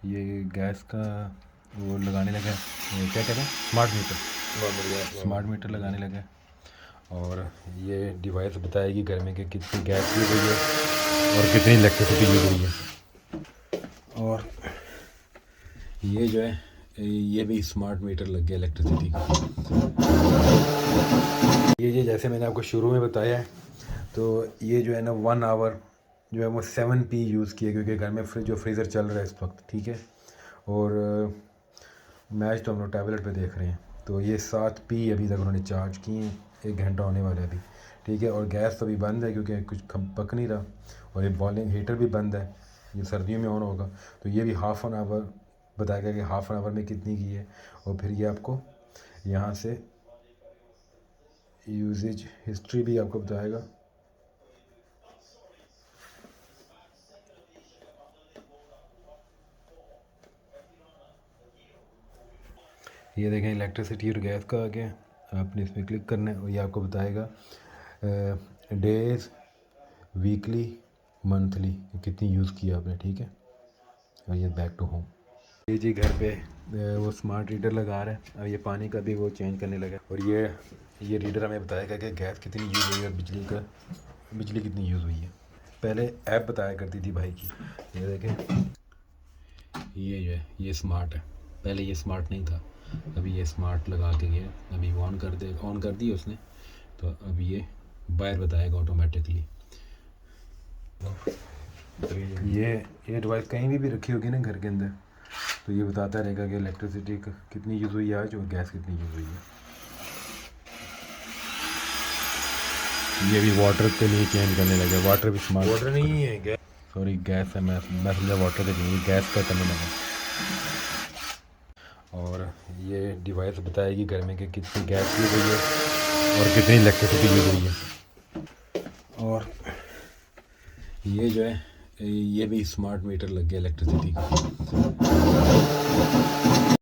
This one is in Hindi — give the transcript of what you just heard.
ये गैस का वो लगाने लगा है, क्या कहते हैं, स्मार्ट मीटर लगाने लगा है। और ये डिवाइस बताएगी घर में कि कितनी गैस यूज़ हुई है और कितनी इलेक्ट्रिसिटी यूज़ हुई है। और ये जो है ये भी स्मार्ट मीटर लग गया इलेक्ट्रिसिटी का। ये जैसे मैंने आपको शुरू में बताया है, तो ये जो है ना 1 आवर जो है वो 7p यूज़ किया, क्योंकि घर में फ्रीज़र चल रहा है इस वक्त, ठीक है। और मैच तो हम लोग टैबलेट पे देख रहे हैं, तो ये 7p अभी तक उन्होंने चार्ज किए हैं, 1 घंटा होने वाला है अभी, ठीक है। और गैस तो अभी बंद है क्योंकि कुछ पक नहीं रहा, और ये बॉइलिंग हीटर भी बंद है, ये सर्दियों में ऑन होगा। तो ये भी हाफ़ एन आवर बताएगा कि हाफ़ एन आवर में कितनी की है। और फिर ये आपको यहाँ से यूजेज हिस्ट्री भी आपको बताएगा। ये देखें इलेक्ट्रिसिटी और गैस का आ गया, आपने इसमें क्लिक करना है और ये आपको बताएगा डेज़, वीकली, मंथली कितनी यूज़ किया आपने, ठीक है। और ये बैक टू होम। ये जी घर पे वो स्मार्ट रीडर लगा रहा है, और ये पानी का भी वो चेंज करने लगा। और ये रीडर हमें बताएगा कि गैस कितनी यूज़ हुई है और बिजली कितनी यूज़ हुई है। पहले ऐप बताया करती थी भाई की। ये देखें, ये जो है ये स्मार्ट है, पहले ये स्मार्ट नहीं था, अभी ये स्मार्ट लगा के गया, अभी ऑन कर दी उसने, तो अभी ये बाहर बताएगा ऑटोमेटिकली। ये डिवाइस कहीं भी रखी होगी ना घर के अंदर, तो ये बताता रहेगा कि इलेक्ट्रिसिटी कितनी यूज़ हुई है आज और गैस कितनी यूज़ हुई है। ये भी वाटर के लिए चेंज करने लगे, वाटर भी स्मार्ट, वाटर नहीं है गैस, सॉरी गैस है, मैं समझा वाटर के लिए, गैस का करने लगा। और ये डिवाइस बताएगी घर में कि कितनी गैस यूज़ हुई है और कितनी इलेक्ट्रिसिटी यूज़ हुई है। और ये जो है ये भी स्मार्ट मीटर लग गया इलेक्ट्रिसिटी का।